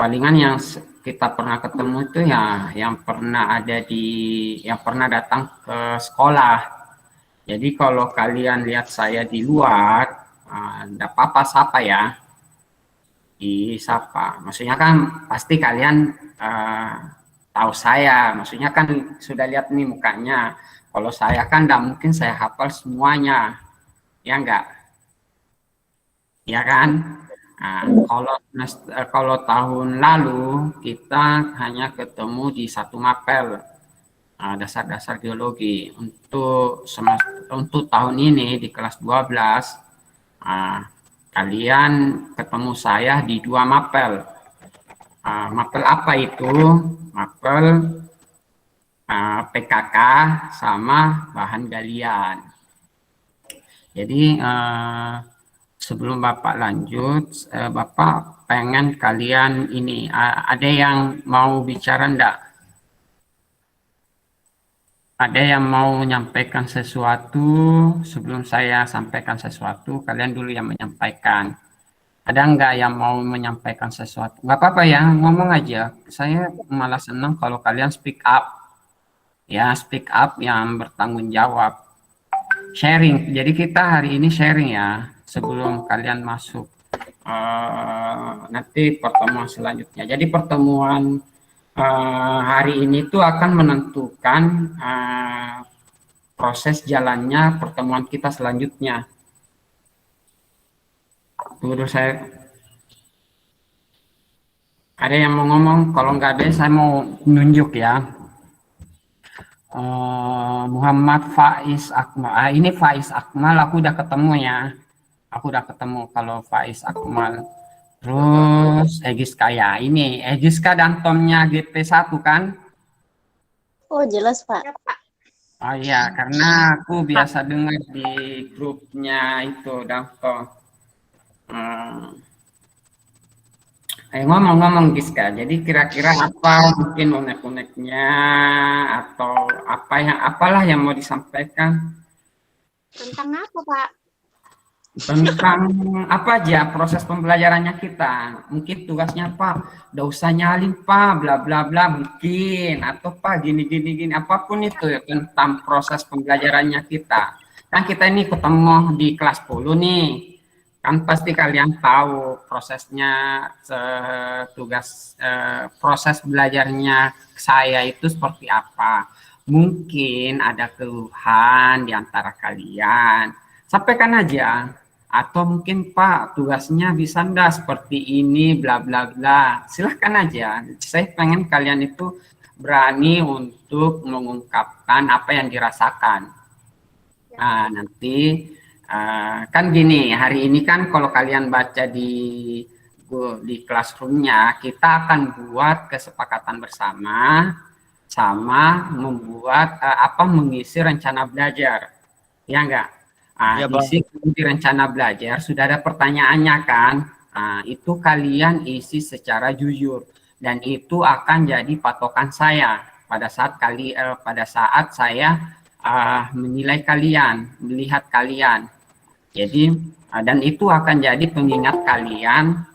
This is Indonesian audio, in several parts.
palingan yang kita pernah ketemu itu ya yang pernah yang pernah datang ke sekolah. Jadi kalau kalian lihat saya di luar, enggak apa-apa sapa ya, disapa. Maksudnya kan pasti kalian eh, tahu saya, maksudnya kan sudah lihat nih mukanya. Kalau saya kan enggak mungkin saya hafal semuanya, ya enggak? Ya kan? Nah, kalau tahun lalu kita hanya ketemu di satu mapel, dasar-dasar geologi. Untuk tahun ini di kelas 12, kalian ketemu saya di dua mapel. Mapel apa itu? Mapel PKK sama bahan galian. Jadi sebelum Bapak lanjut, Bapak pengen kalian ini, ada yang mau bicara enggak? Ada yang mau menyampaikan sesuatu sebelum saya sampaikan sesuatu, kalian dulu yang menyampaikan. Ada enggak yang mau menyampaikan sesuatu? Enggak apa-apa ya, ngomong aja. Saya malah senang kalau kalian speak up. Ya, speak up yang bertanggung jawab. Sharing. Jadi kita hari ini sharing ya, sebelum kalian masuk. Nanti pertemuan selanjutnya. Jadi pertemuan hari ini tuh akan menentukan proses jalannya pertemuan kita selanjutnya. Tunggu saya. Ada yang mau ngomong? Kalau nggak ada, saya mau nunjuk ya. Muhammad Faiz Akmal. Ini Faiz Akmal, aku udah ketemu ya. Aku udah ketemu kalau Faiz Akmal. Terus Egiska ya. Ini Egiska dan Tomnya GP1 kan? Oh, jelas, Pak. Oh iya, karena aku biasa dengar di grupnya itu, Danto. Ngomong-ngomong Giska, jadi kira-kira apa mungkin unek-uneknya atau apalah yang mau disampaikan Tentang apa, Pak? tentang apa aja proses pembelajarannya kita? Mungkin tugasnya Pak, udah usah nyalin Pak, bla bla bla mungkin atau Pak gini apapun itu ya, tentang proses pembelajarannya kita. Kan kita ini ketemu di kelas 10 nih. Kan pasti kalian tahu prosesnya proses belajarnya saya itu seperti apa. Mungkin ada keluhan di antara kalian. Sampaikan aja. Atau mungkin Pak tugasnya bisa enggak seperti ini bla bla bla. Silahkan aja. Saya pengen kalian itu berani untuk mengungkapkan apa yang dirasakan. Nah, nanti kan gini, hari ini kan kalau kalian baca di classroom-nya, kita akan buat kesepakatan bersama sama membuat mengisi rencana belajar. Ya enggak? Ya, Bang. Di rencana belajar sudah ada pertanyaannya kan? Itu kalian isi secara jujur dan itu akan jadi patokan saya pada saat saya menilai kalian, melihat kalian. Jadi dan itu akan jadi pengingat kalian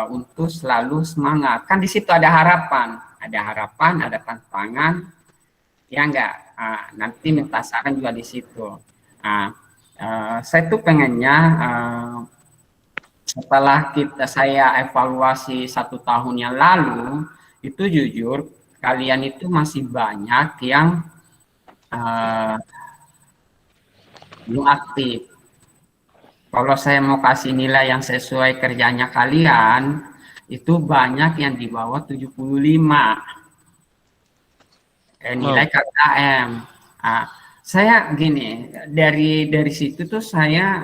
untuk selalu semangat. Kan di situ ada harapan, ada tantangan, ya enggak. Nanti minta saran juga di situ. Saya tuh pengennya setelah saya evaluasi 1 tahun yang lalu, itu jujur kalian itu masih banyak yang belum aktif. Kalau saya mau kasih nilai yang sesuai kerjanya kalian, itu banyak yang di bawah 75. Nilai KKM. Saya gini, dari situ tuh saya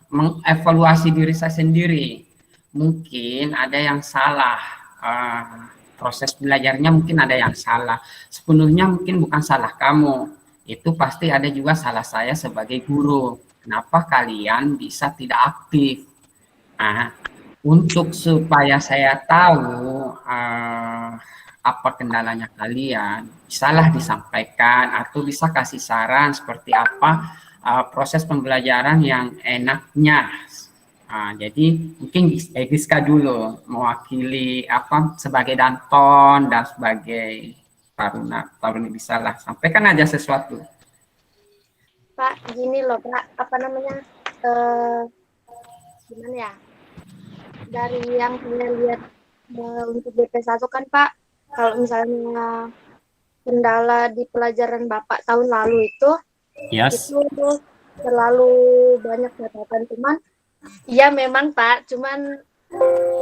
mengevaluasi diri saya sendiri. Mungkin ada yang salah. Proses belajarnya mungkin ada yang salah. Sepenuhnya mungkin bukan salah kamu. Itu pasti ada juga salah saya sebagai guru. Kenapa kalian bisa tidak aktif? Untuk supaya saya tahu apa kendalanya kalian, bisalah disampaikan atau bisa kasih saran seperti apa proses pembelajaran yang enaknya Jadi mungkin Giska dulu mewakili apa sebagai Danton dan sebagai Taruna bisa lah sampaikan aja sesuatu. Pak, gini loh Pak, apa namanya? Eh, gimana ya? Dari yang saya lihat untuk BP1 kan Pak, kalau misalnya kendala di pelajaran Bapak tahun lalu Yes. itu terlalu banyak catatan. Cuman, ya memang Pak, cuman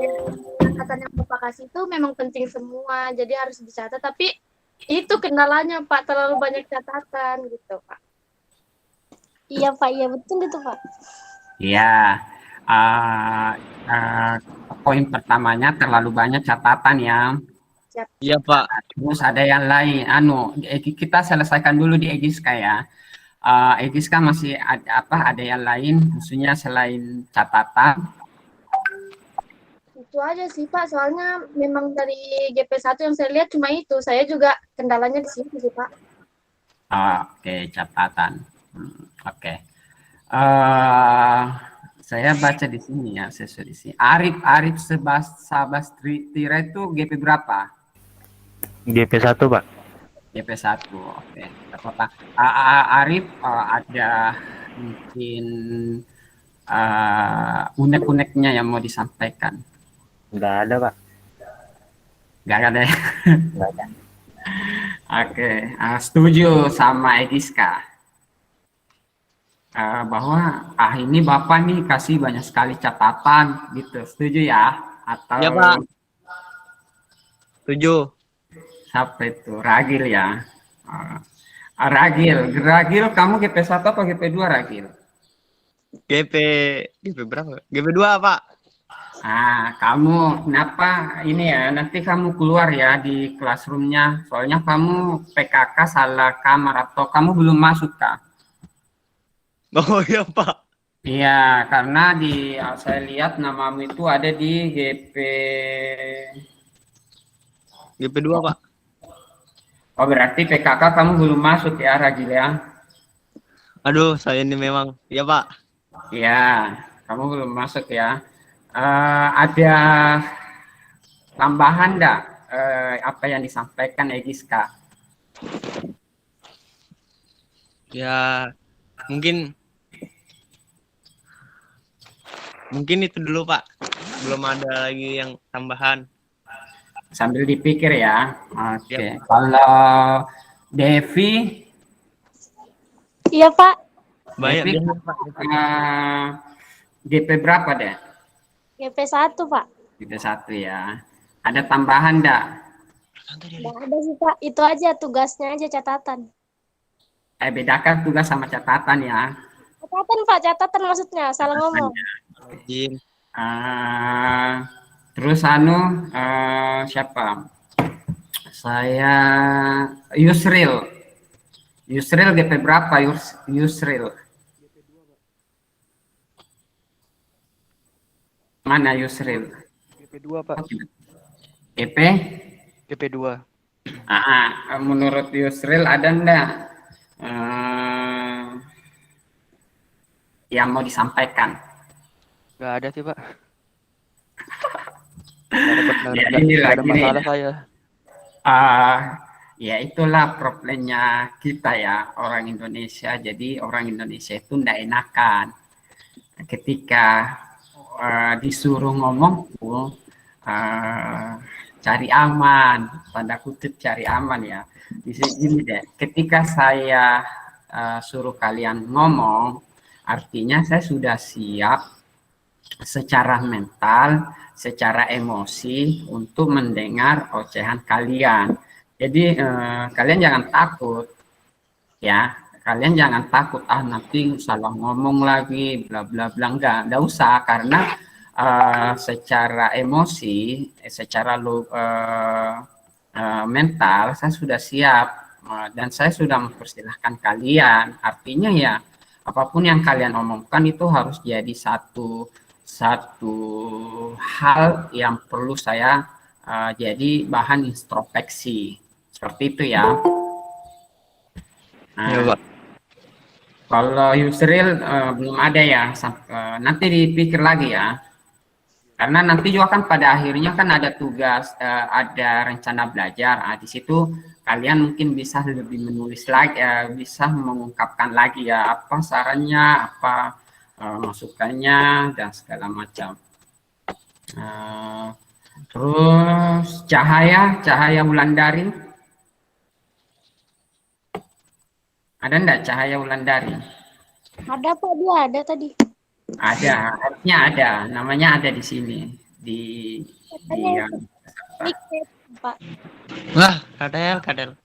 ya, catatan yang Bapak kasih itu memang penting semua, jadi harus dicatat. Tapi itu kendalanya Pak, terlalu banyak catatan gitu Pak. Iya Pak, iya betul itu Pak. Ya, uh, uh, poin pertamanya terlalu banyak catatan ya. Iya Pak. Terus ada yang lain, kita selesaikan dulu di Egiska ya. Egiska masih ada yang lain, khususnya selain catatan. Itu aja sih Pak, soalnya memang dari GP1 yang saya lihat cuma itu. Saya juga kendalanya di situ sih Pak. Oke, catatan. Oke. Saya baca di sini ya, sesuai di sini. Arif Sabastira itu GP berapa? GP1 Pak. GP1, oke. Apa? Arif ada mungkin unek-uneknya yang mau disampaikan. Nggak ada Pak. Nggak ada ya? Nggak ada. Oke, setuju sama Egiska. Bahwa ini Bapak nih kasih banyak sekali catatan gitu. Setuju ya? Atau Iya Pak. Setuju. siapa itu? Ragil ya. Ragil kamu GP1 atau GP2 Ragil? GP berapa? GP2 Pak. Kamu kenapa ini ya? Nanti kamu keluar ya di classroomnya. Soalnya kamu PKK salah kamar atau kamu belum masuk Kak? Oh iya Pak. Iya, karena saya lihat namamu itu ada di GP2 Pak. Oh, berarti PKK kamu belum masuk ya, Ragil ya? Aduh, saya ini memang. Iya Pak. Iya, kamu belum masuk ya. Ada tambahan enggak apa yang disampaikan Egiska? Ya, mungkin itu dulu Pak. Belum ada lagi yang tambahan. Sambil dipikir ya. Oke. Ya, Kalau Devi, Iya Pak. banyak Devi biasa Pak. GP berapa deh? GP1 Pak. GP1 ya. Ada tambahan enggak? Nggak ada sih Pak, itu aja tugasnya aja catatan. Bedakan tugas sama catatan ya. Catatan Pak, catatan maksudnya, salah ngomong. Izin. Terus siapa? Saya Yusril. Yusril GP berapa Yusril? Mana Yusril? GP2 Pak. GP? GP2. Menurut Yusril ada enggak yang mau disampaikan? Nggak ada sih Pak. Nggak ada masalah saya. Ya itulah problemnya kita ya orang Indonesia. Jadi orang Indonesia itu enggak enakan ketika disuruh ngomong cari aman, tanda kutip cari aman ya. Di sini deh, ketika saya suruh kalian ngomong, artinya saya sudah siap secara mental, secara emosi untuk mendengar ocehan kalian. Jadi kalian jangan takut ya. Kalian jangan takut nanti salah ngomong lagi bla bla bla, enggak usah, karena secara emosi, secara mental saya sudah siap dan saya sudah mempersilahkan kalian. Artinya ya apapun yang kalian omongkan itu harus jadi satu hal yang perlu saya jadi bahan introspeksi seperti itu ya. Ya Pak. Kalau Yusril belum ada ya, nanti dipikir lagi ya. Karena nanti juga kan pada akhirnya kan ada tugas, ada rencana belajar. Di situ kalian mungkin bisa lebih menulis lagi, bisa mengungkapkan lagi ya apa sarannya, apa masukannya dan segala macam. Terus cahaya Wulandari, ada enggak cahaya Wulandari? Ada Pak, dia ada tadi. Ada, harusnya ada. Namanya ada di sini. Di Katanya Niket, Pak. Wah, kadel.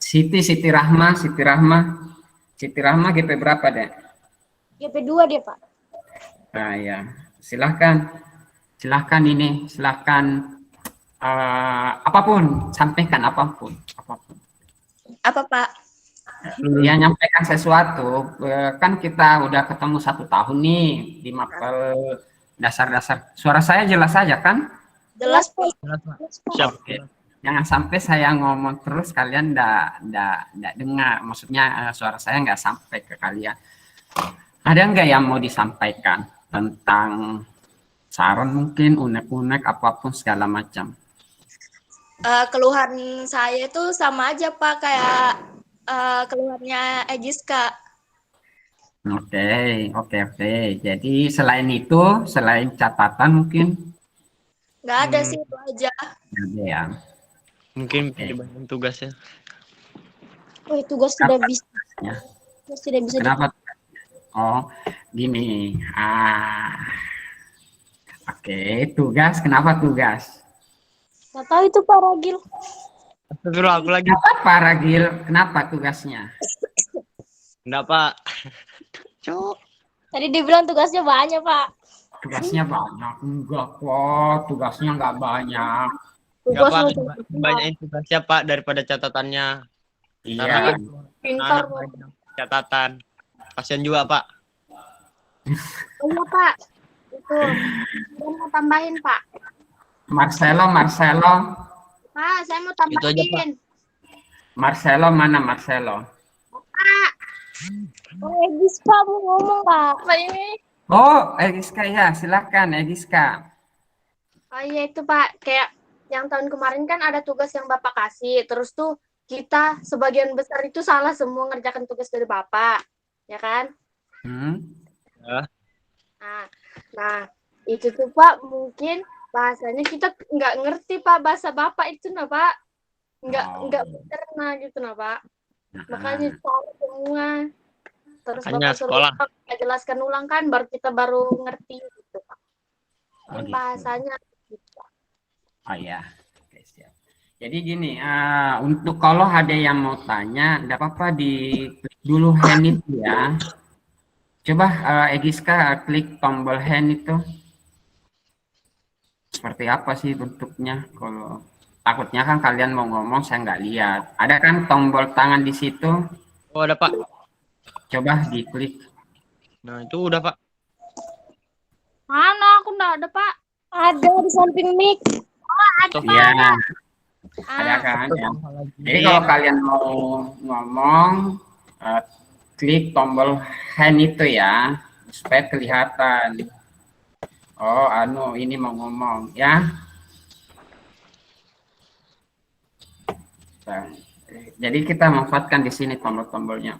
Siti Rahma. Siti Rahma GP berapa deh? GP2 dia, Pak. Nah ya, silahkan ini, apapun, sampaikan apapun. Apa, Pak? Ya nyampaikan sesuatu, kan kita udah ketemu 1 tahun nih di mapel dasar-dasar. Suara saya jelas aja kan? Jelas, Pak. Siap. Oke. Jangan sampai saya ngomong terus kalian nggak dengar, maksudnya suara saya nggak sampai ke kalian. Ada nggak yang mau disampaikan tentang saran mungkin, unek-unek, apapun segala macam? Keluhan saya itu sama aja, Pak, kayak keluhannya Egiska. Oke. Jadi selain catatan mungkin Nggak ada sih, itu aja. ada ya. Mungkin dibantu tugasnya. Oh, tugas tidak bisa. Ya. Tugas tidak bisa. Kenapa? Oh, gini. Oke, tugas. Kenapa tugas? Nggak tahu itu Pak Ragil. Astagfirullah, aku lagi. Apa Ragil? Kenapa tugasnya? Enggak, Pak. Cuk. Tadi dibilang tugasnya banyak, Pak. Tugasnya banyak. Enggak kok, tugasnya nggak banyak. Enggak, Pak. Tugasnya Banyakin tugasnya, Pak, daripada catatannya. Iya. pintar. Catatan. Kasian juga, Pak. Oh iya, Pak. Itu. Saya mau tambahin, Pak. Marcelo. Pak, saya mau Itu aja, Pak. tambahin. Marcelo mana Marcelo? Pak. Oh, Egis, Pak, mau ngomong, Pak. Pak ini. Oh, Egiska ya, silakan Egiska. Oh iya itu, Pak. Kayak yang tahun kemarin kan ada tugas yang Bapak kasih. Terus tuh kita sebagian besar itu salah semua ngerjakan tugas dari Bapak. Ya kan? Ya. Nah, itu tuh Pak, mungkin bahasanya kita nggak ngerti Pak, bahasa Bapak itu nah Pak. Nggak benar gitu nah Pak. Makanya salah semua. Terus Makanya Bapak suruh sekolah. Bapak jelaskan ulang kan, kita baru ngerti gitu Pak. Oh, gitu. Bahasanya gitu Pak. Oh ya, oke siap. Jadi gini, untuk kalau ada yang mau tanya, tidak apa-apa di klik dulu hand itu ya. Coba Egiska klik tombol hand itu. Seperti apa sih bentuknya? Kalau takutnya kan kalian mau ngomong saya nggak lihat. Ada kan tombol tangan di situ? Oh, ada, Pak. Coba diklik. Nah, itu udah, Pak. Mana aku nggak ada Pak? Ada di samping mic. Iya, ada kan ya. Jadi kalau kalian mau ngomong, klik tombol hand itu ya, supaya kelihatan. Oh, ini mau ngomong ya. Jadi kita manfaatkan di sini tombol-tombolnya.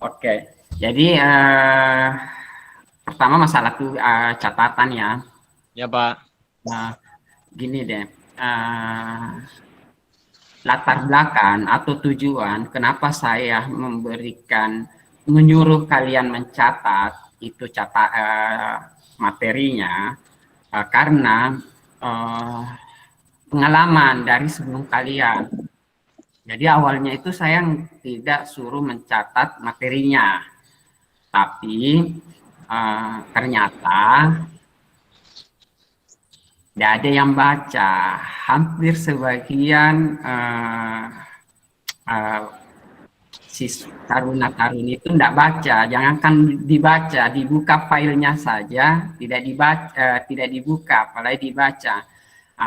Oke. Jadi pertama masalah tuh catatan ya. Ya, Pak. Nah, gini deh. Latar belakang atau tujuan kenapa saya menyuruh kalian mencatat itu materinya karena pengalaman dari sebelum kalian. Jadi awalnya itu saya tidak suruh mencatat materinya, tapi ternyata tidak ada yang baca. Hampir sebagian taruna-taruni itu tidak baca. Jangankan dibaca, dibuka filenya saja tidak dibuka, apalagi dibaca.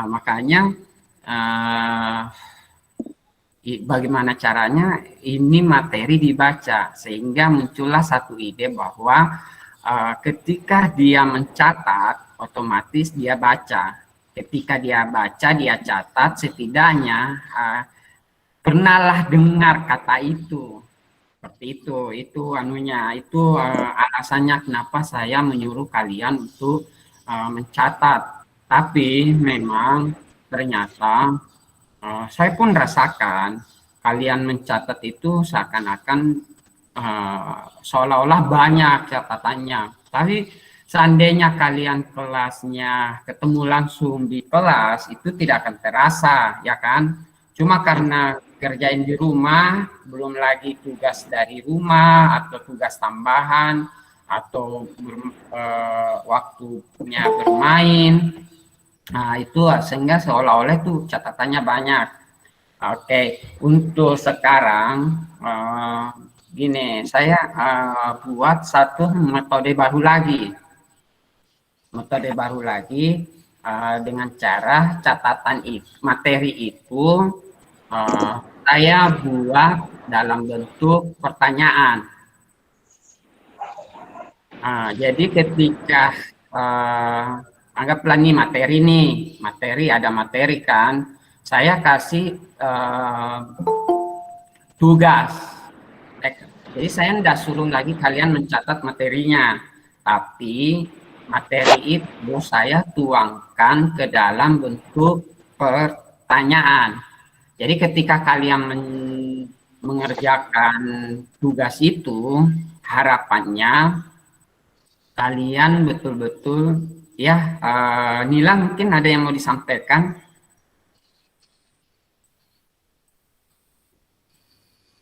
Makanya bagaimana caranya ini materi dibaca, sehingga muncullah satu ide bahwa ketika dia mencatat, otomatis dia baca. Ketika dia baca, dia catat, setidaknya pernahlah dengar kata itu. Seperti itu anunya, itu alasannya kenapa saya menyuruh kalian untuk mencatat. Tapi memang ternyata saya pun rasakan kalian mencatat itu seakan-akan seolah-olah banyak catatannya. Tapi seandainya kalian kelasnya ketemu langsung di kelas, itu tidak akan terasa, ya kan? Cuma karena kerjain di rumah, belum lagi tugas dari rumah atau tugas tambahan atau waktunya bermain. Nah, itu sehingga seolah-olah itu catatannya banyak. Oke, untuk sekarang gini, saya buat satu metode baru lagi. Metode baru lagi dengan cara catatan materi itu saya buat dalam bentuk pertanyaan. Jadi ketika anggaplah nih materi ada materi kan, saya kasih tugas. Jadi saya tidak suruh lagi kalian mencatat materinya, tapi materi itu saya tuangkan ke dalam bentuk pertanyaan. Jadi ketika kalian mengerjakan tugas itu, harapannya kalian betul-betul ya, Nila mungkin ada yang mau disampaikan?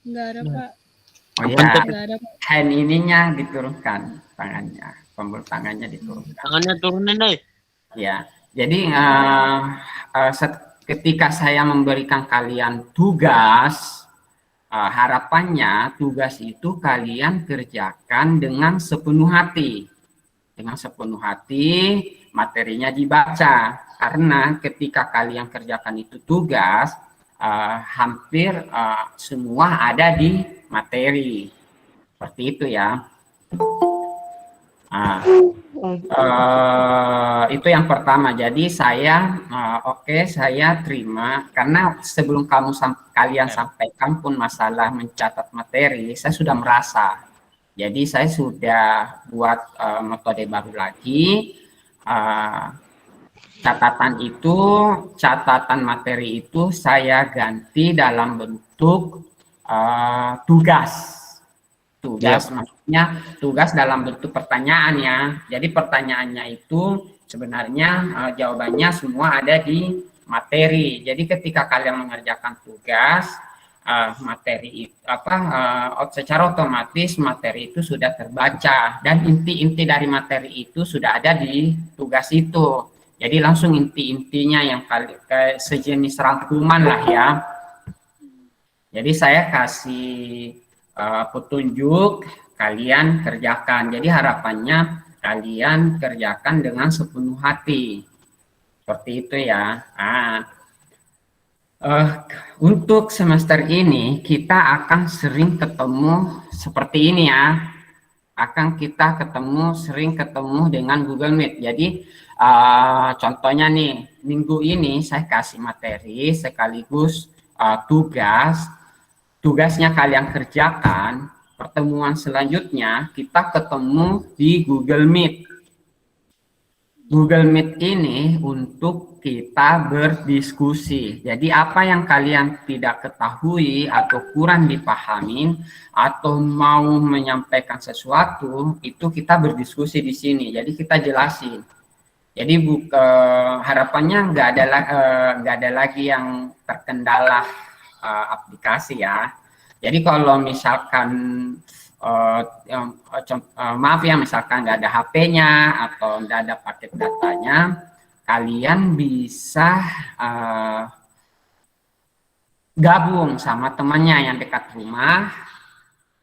Enggak ada, Pak. Oh ya, Enggak ada, Pak. hand ininya diturunkan, tangannya, tombol tangannya diturunkan. Tangannya turunin deh. Ya, jadi ketika saya memberikan kalian tugas, harapannya tugas itu kalian kerjakan dengan sepenuh hati. Dengan sepenuh hati, materinya dibaca. Karena ketika kalian kerjakan itu tugas, hampir semua ada di materi. Seperti itu ya. Itu yang pertama. Jadi saya saya terima, karena sebelum kalian sampaikan pun masalah mencatat materi, saya sudah merasa. Jadi saya sudah buat metode baru lagi. Catatan materi itu saya ganti dalam bentuk tugas. Maksudnya tugas dalam bentuk pertanyaan ya. Jadi pertanyaannya itu sebenarnya jawabannya semua ada di materi. Jadi ketika kalian mengerjakan tugas secara otomatis materi itu sudah terbaca dan inti-inti dari materi itu sudah ada di tugas itu. Jadi langsung inti-intinya yang sejenis rangkuman lah ya. Jadi saya kasih petunjuk, kalian kerjakan. Jadi harapannya kalian kerjakan dengan sepenuh hati. Seperti itu ya. Untuk semester ini kita akan sering ketemu seperti ini ya. Sering ketemu dengan Google Meet. Jadi contohnya nih, minggu ini saya kasih materi sekaligus tugasnya kalian kerjakan. Pertemuan selanjutnya kita ketemu di Google Meet. Google Meet ini untuk kita berdiskusi. Jadi apa yang kalian tidak ketahui atau kurang dipahami atau mau menyampaikan sesuatu, itu kita berdiskusi di sini. Jadi kita jelasin. Jadi harapannya nggak ada lagi yang terkendala aplikasi ya. Jadi kalau misalkan maaf ya, misalkan nggak ada HP-nya atau nggak ada paket datanya, kalian bisa gabung sama temannya yang dekat rumah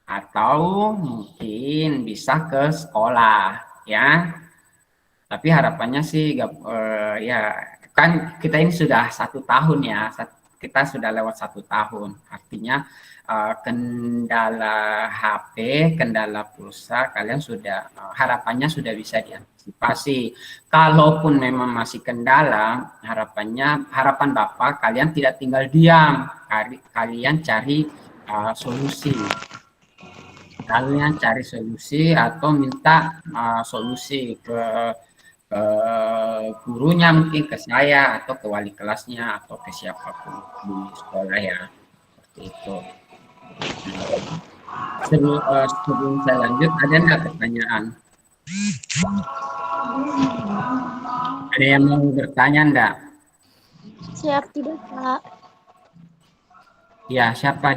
atau mungkin bisa ke sekolah ya. Tapi harapannya sih ya kan kita ini sudah 1 tahun ya, kita sudah lewat 1 tahun. Artinya kendala HP, kendala pulsa, kalian sudah harapannya sudah bisa diantisipasi. Kalaupun memang masih kendala, harapan Bapak kalian tidak tinggal diam, kalian cari solusi. Kalian cari solusi atau minta solusi ke gurunya, mungkin ke saya atau ke wali kelasnya atau ke siapapun di sekolah ya, seperti itu. Sebelum saya lanjut, ada nggak pertanyaan? Ada yang mau bertanya enggak? Siap tidak, Pak? Ya, siapa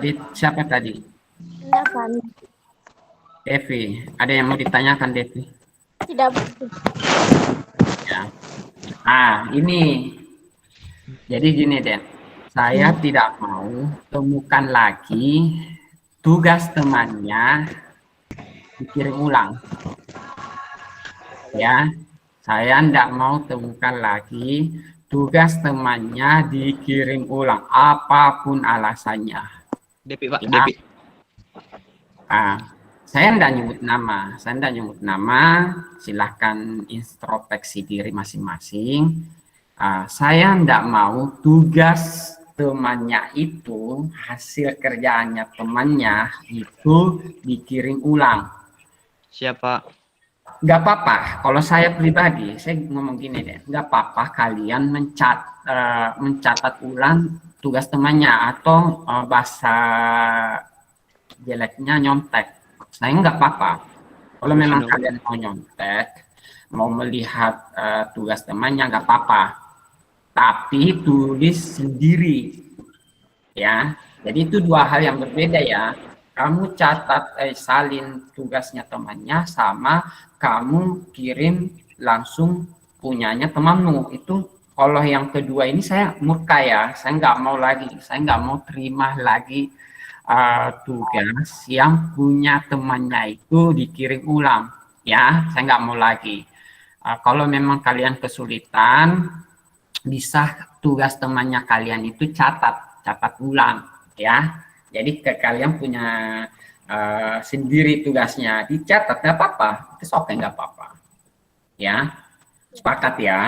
tadi? Tidak, Pak. Devi. Ada yang mau ditanyakan, Devi? Tidak, Pak. Ya. Ini. Jadi gini, Den. Saya tidak mau temukan lagi tugas temannya dikirim ulang. Ya, saya tidak mau temukan lagi tugas temannya dikirim ulang, apapun alasannya. Depi, Pak, Ya. Depi. Saya tidak nyebut nama, silahkan introspeksi diri masing-masing. Saya tidak mau tugas temannya itu, hasil kerjaannya temannya itu dikirim ulang. Siapa? Nggak apa-apa, kalau saya pribadi, saya ngomong gini deh, nggak apa-apa kalian mencatat ulang tugas temannya atau bahasa jeleknya nyontek. Saya nggak apa-apa. Kalau memang kalian mau nyontek, mau melihat tugas temannya nggak apa-apa. Tapi tulis sendiri, ya. Jadi itu dua hal yang berbeda ya. Kamu catat, salin tugasnya temannya sama kamu kirim langsung punyanya temanmu. Itu kalau yang kedua ini saya murka ya. Saya nggak mau lagi. Saya nggak mau terima lagi tugas yang punya temannya itu dikirim ulang. Ya, saya nggak mau lagi. Kalau memang kalian kesulitan, bisa tugas temannya kalian itu catat ulang ya. Jadi kalian punya sendiri tugasnya dicatat, nggak apa-apa, itu oke, nggak apa-apa ya, sepakat ya.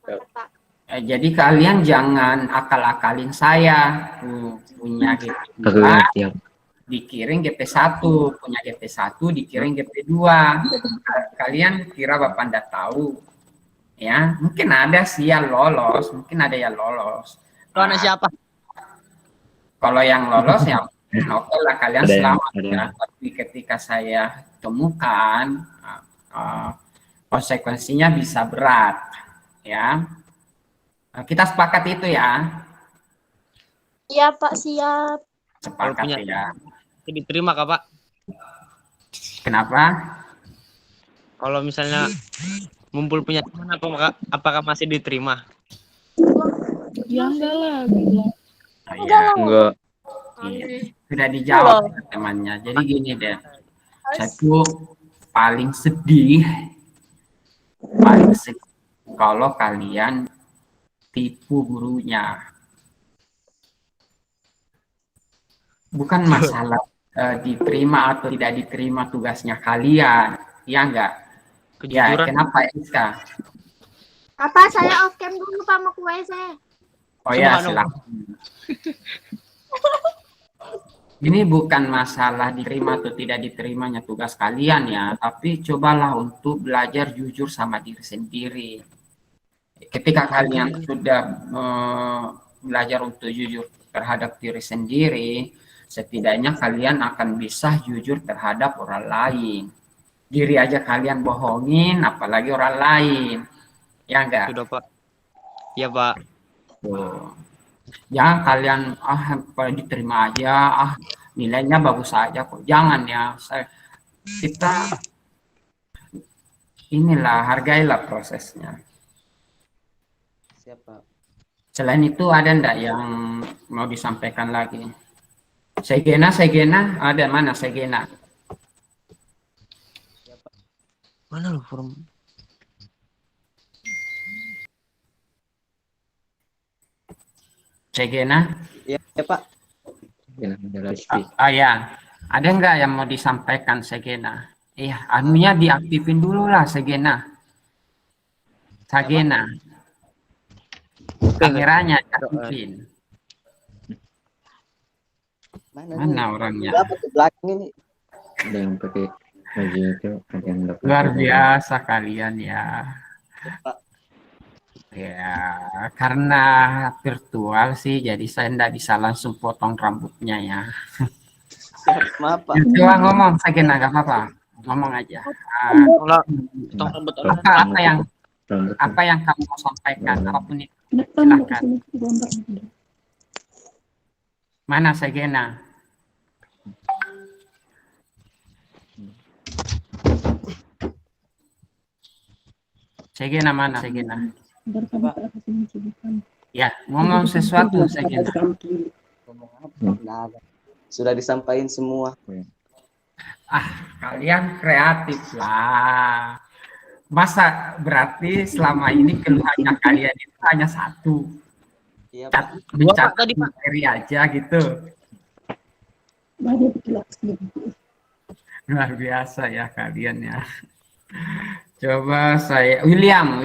Pak. Jadi kalian jangan akal-akalin saya, punya GP2 dikirim GP1, punya GP1 dikirim GP2. Kalian kira Bapak nggak tahu ya? Mungkin ada sih yang lolos, mungkin ada yang lolos. Itu anak siapa? Kalau yang lolos ya oke lah, kalian selamat ya. Tapi ketika saya temukan konsekuensinya bisa berat ya. Kita sepakat itu ya. Iya, Pak, siap. Sepakat ya. Diterima kah, Pak? Kenapa? Kalau misalnya ngumpul punya teman, apakah masih diterima? Ya enggak lah, gila. Enggak. Iya. Sudah dijawab temannya. Jadi gini deh, saya tuh paling sedih kalau kalian tipu gurunya. Bukan masalah diterima atau tidak diterima tugasnya kalian, ya enggak? Ya, kenapa Iska? Apa, saya off cam dulu Pak, mau ke WC. Oh ya, silakan. Ini bukan masalah diterima atau tidak diterimanya tugas kalian ya, tapi cobalah untuk belajar jujur sama diri sendiri. Ketika kalian sudah belajar untuk jujur terhadap diri sendiri, setidaknya kalian akan bisa jujur terhadap orang lain. Diri aja kalian bohongin, apalagi orang lain. Ya enggak? Sudah, Pak. Iya, Pak. Tuh. Jangan kalian diterima aja, nilainya bagus aja kok. Jangan ya. Kita inilah, hargailah prosesnya. Siapa? Selain itu ada enggak yang mau disampaikan lagi? Segena, ada mana Segena? Mana lo form? Cegena? Iya, ya, Pak. Ya, ada nggak yang mau disampaikan Segena? Iya, anunya diaktifin dulu lah Segena. Sagena, kameranya diaktifin. Mana orangnya? Berapa ke belakang ini? Ada yang pakai baju itu, ada yang nggak pakai. Luar biasa kalian ya. Pak. Ya, karena virtual sih, jadi saya nggak bisa langsung potong rambutnya ya. Siap, maaf, Pak. Coba ngomong Sagena, nggak apa-apa. Ngomong aja. Kalau potong rambut orang Apa yang kamu mau sampaikan? Apapun itu. Depan mau Silakan. kesini gambar. Mana Segena? Segena mana Segena? Bersama ke sini cibikan. Ya, ngomong sesuatu Segena. Nggak ada. Sudah disampaikan semua. Kalian kreatif lah. Masa berarti selama ini keluhannya kalian itu hanya satu, Iya, Pak. mencatat tadi, Pak. materi aja gitu. Banyak jelas gitu. Luar biasa ya kalian ya. Coba saya William,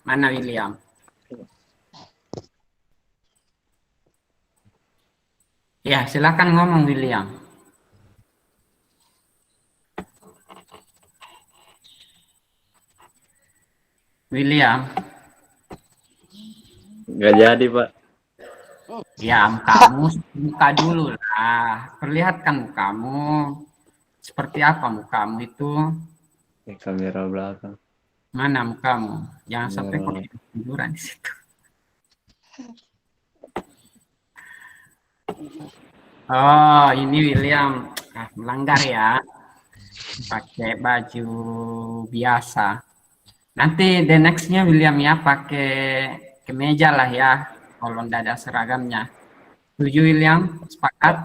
mana William? Ya, silakan ngomong William. William, Nggak jadi, Pak. ya muka dulu lah. Perlihatkan mukamu. Seperti apa mukamu itu? Di kamera belakang. Mana mukamu? Jangan sampai Ya. pakai tiduran di situ. Oh, ini William melanggar ya. Pakai baju biasa. Nanti the next-nya William ya pakai kemeja lah ya. Kalau tidak ada seragamnya. Setuju William? Sepakat?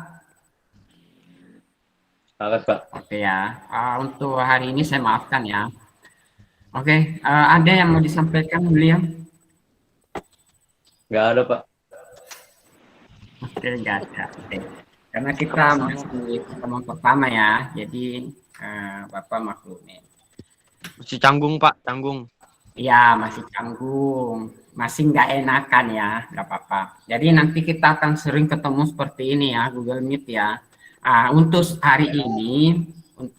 Salah, Pak. Oke ya. Untuk hari ini saya maafkan ya. Oke, ada yang mau disampaikan William? Nggak ada, Pak. Oke, nggak ada. Oke. Karena kita masih pertemuan pertama ya, jadi Bapak maklumin. Masih canggung, Pak, canggung. Ya, masih canggung, masih nggak enakan ya, nggak apa-apa. Jadi nanti kita akan sering ketemu seperti ini ya, Google Meet ya. Untuk hari ini,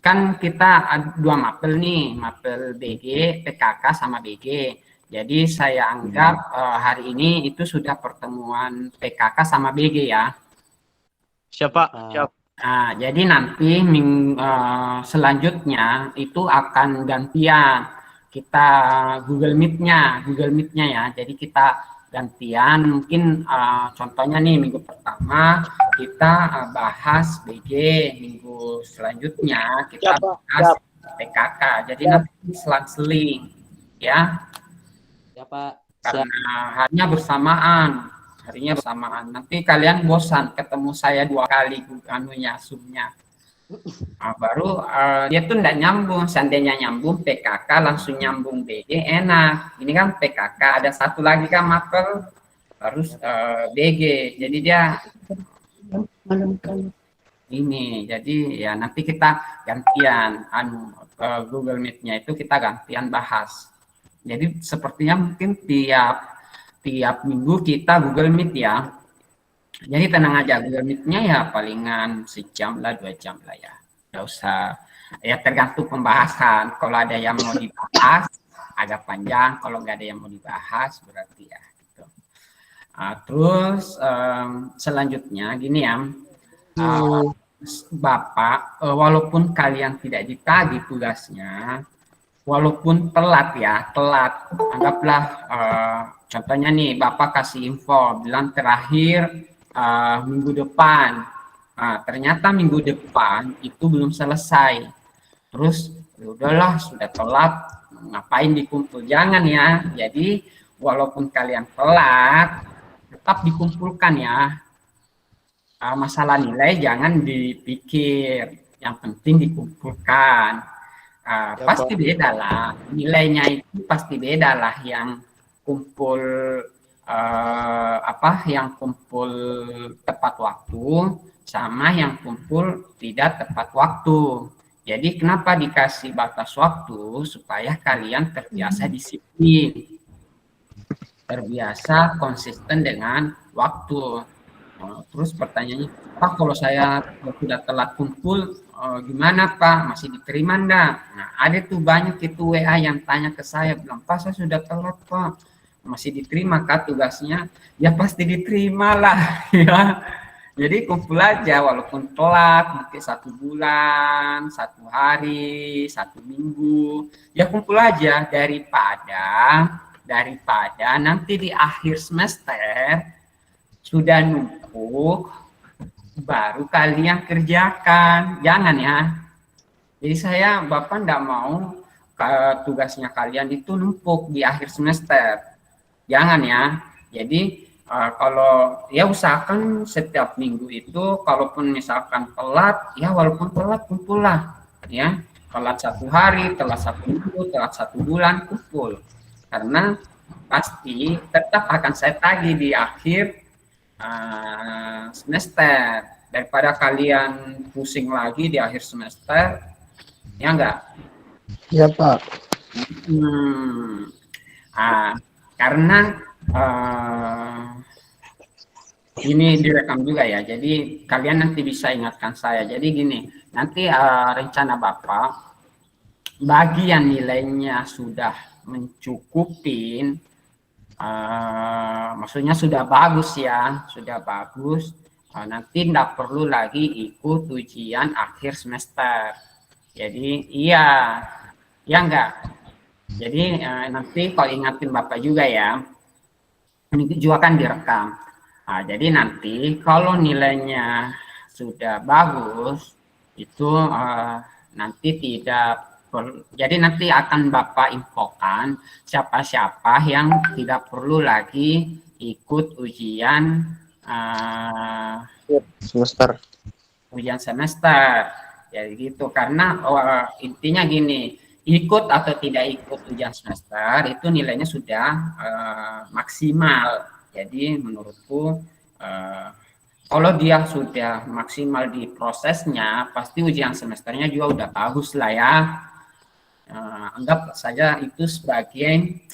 kan kita ada dua mapel nih, mapel BG, PKK sama BG. Jadi saya anggap hari ini itu sudah pertemuan PKK sama BG ya. Siapa? Siap. Jadi nanti selanjutnya itu akan gantian kita Google Meet-nya ya. Jadi kita gantian mungkin contohnya nih minggu pertama kita bahas BG, minggu selanjutnya kita bahas PKK. Jadi nanti selang-seling ya. Ya, Pak. Karena harinya bersamaan. Nanti kalian bosan ketemu saya 2 kali Zoom-nya. Baru dia tuh enggak nyambung. Seandainya nyambung PKK langsung nyambung BG enak. Ini kan PKK, ada satu lagi kan mapel harus BG. Jadi dia ini. Jadi ya nanti kita gantian Google Meet-nya itu kita gantian bahas. Jadi sepertinya mungkin tiap minggu kita Google Meet ya. Jadi tenang aja, Google Meet-nya ya palingan sejam lah, 2 jam lah ya. Nggak usah, ya tergantung pembahasan. Kalau ada yang mau dibahas agak panjang, kalau nggak ada yang mau dibahas berarti ya. Gitu. Terus selanjutnya gini ya, Bapak, walaupun kalian tidak ditagih tugasnya, walaupun telat, anggaplah contohnya nih Bapak kasih info bilang terakhir minggu depan, ternyata minggu depan itu belum selesai, terus udahlah sudah telat ngapain dikumpul, jangan ya. Jadi walaupun kalian telat tetap dikumpulkan ya. Masalah nilai jangan dipikir, yang penting dikumpulkan. Pasti beda lah nilainya, itu pasti beda lah yang kumpul apa yang kumpul tepat waktu sama yang kumpul tidak tepat waktu. Jadi kenapa dikasih batas waktu? Supaya kalian terbiasa disiplin, terbiasa konsisten dengan waktu. Terus pertanyaannya, Pak, kalau saya sudah telat kumpul, gimana Pak? Masih diterima enggak? Nah, ada tuh banyak itu WA yang tanya ke saya, bilang, Pak, saya sudah telat Pak. Masih diterima kah tugasnya? Ya pasti diterima lah. Ya. Jadi kumpul aja walaupun telat, mungkin 1 bulan, 1 hari, 1 minggu. Ya kumpul aja daripada nanti di akhir semester sudah numpuk, baru kalian kerjakan. Jangan ya. Jadi Bapak enggak mau tugasnya kalian itu numpuk di akhir semester. Jangan ya. Jadi kalau ya usahakan setiap minggu itu, kalaupun misalkan telat, ya walaupun telat kumpul lah. Ya, telat 1 hari, telat 1 minggu, telat 1 bulan, kumpul. Karena pasti tetap akan saya tagih di akhir semester, daripada kalian pusing lagi di akhir semester, ya enggak? Iya Pak. Karena ini direkam juga ya, jadi kalian nanti bisa ingatkan saya. Jadi gini, nanti rencana Bapak, bagi yang nilainya sudah mencukupin, maksudnya sudah bagus ya, sudah bagus, nanti tidak perlu lagi ikut ujian akhir semester. Jadi iya, ya enggak. Jadi nanti kalau ingatin Bapak juga ya, ini juga kan direkam. Nah, jadi nanti kalau nilainya sudah bagus, itu nanti jadi nanti akan Bapak infokan siapa-siapa yang tidak perlu lagi ikut ujian semester. Jadi gitu, karena intinya gini, ikut atau tidak ikut ujian semester itu nilainya sudah maksimal. Jadi menurutku kalau dia sudah maksimal di prosesnya, pasti ujian semesternya juga udah bagus lah ya. Anggap saja itu sebagai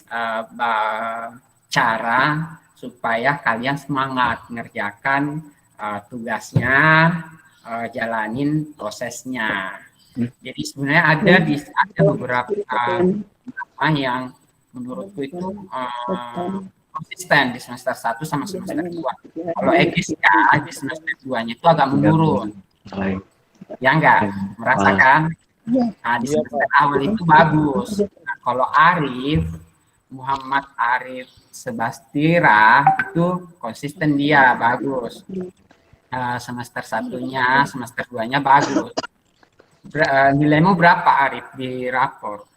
cara supaya kalian semangat mengerjakan tugasnya, jalanin prosesnya. Jadi sebenarnya ada beberapa yang menurutku itu konsisten di semester 1 sama semester 2. Kalau Egis ya, di semester 2-nya itu agak menurun. Ya enggak? Merasakan? Nah, di semester awal itu bagus. Nah, kalau Muhammad Arif Sebastira itu konsisten, dia bagus. Semester 1-nya, semester 2-nya bagus. Nilaimu berapa Arif di rapor?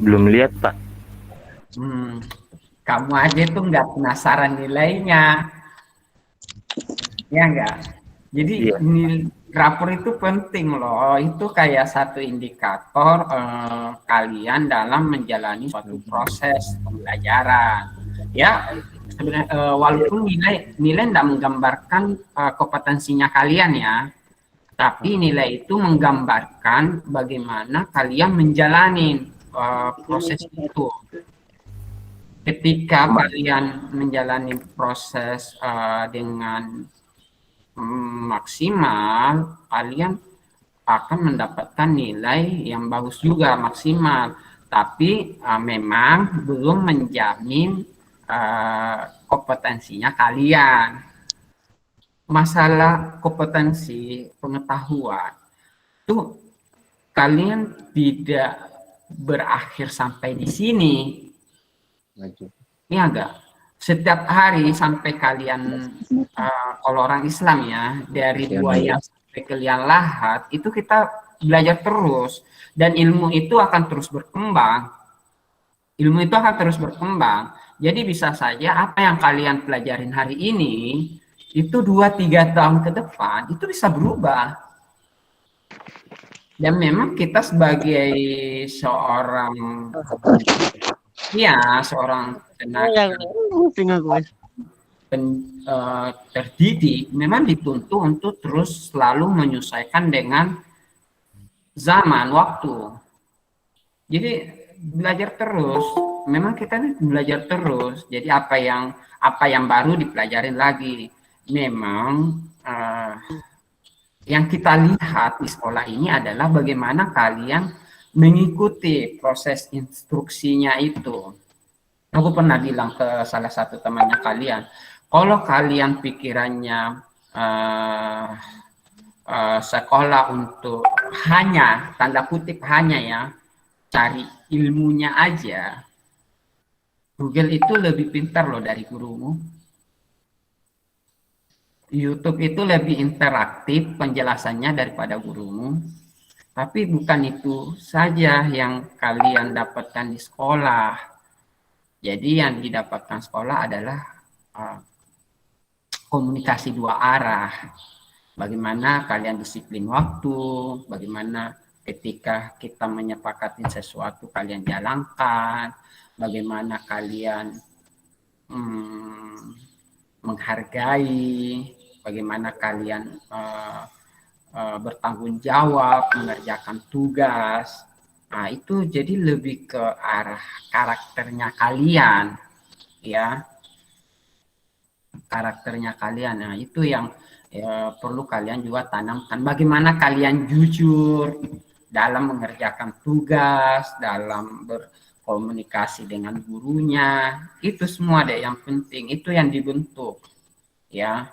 Belum lihat Pak. Kamu aja tuh nggak penasaran nilainya, ya enggak? Jadi rapor itu penting loh. Itu kayak satu indikator kalian dalam menjalani suatu proses pembelajaran. Ya, sebenarnya walaupun nilai tidak menggambarkan kompetensinya kalian ya, tapi nilai itu menggambarkan bagaimana kalian menjalani proses itu. Ketika kalian menjalani proses dengan maksimal, kalian akan mendapatkan nilai yang bagus juga, maksimal. Tapi memang belum menjamin kompetensinya kalian. Masalah kompetensi pengetahuan itu kalian tidak berakhir sampai di sini. Ini agak setiap hari sampai kalian kalau orang Islam ya, dari buaya sampai ke liang lahat, itu kita belajar terus, dan ilmu itu akan terus berkembang. Jadi bisa saja apa yang kalian pelajarin hari ini itu 2-3 tahun ke depan itu bisa berubah. Dan memang kita sebagai seorang Iya, seorang yang tenaga pusing aku. terdidik memang dituntut untuk terus selalu menyesuaikan dengan zaman, waktu. Jadi belajar terus. Memang kita nih belajar terus. Jadi apa yang baru dipelajarin lagi. Memang yang kita lihat di sekolah ini adalah bagaimana kalian mengikuti proses instruksinya itu. Aku pernah bilang ke salah satu temannya kalian, kalau kalian pikirannya eh, sekolah untuk hanya, tanda kutip hanya ya, cari ilmunya aja, Google itu lebih pintar loh dari gurumu. YouTube itu lebih interaktif penjelasannya daripada gurumu. Tapi bukan itu saja yang kalian dapatkan di sekolah. Jadi yang didapatkan sekolah adalah komunikasi dua arah. Bagaimana kalian disiplin waktu, bagaimana ketika kita menyepakati sesuatu kalian jalankan, bagaimana kalian menghargai, bagaimana kalian bertanggung jawab, mengerjakan tugas. Nah, itu jadi lebih ke arah karakternya kalian, ya. Karakternya kalian. Nah, itu yang perlu kalian juga tanamkan. Bagaimana kalian jujur dalam mengerjakan tugas, dalam berkomunikasi dengan gurunya. Itu semua deh yang penting. Itu yang dibentuk, ya.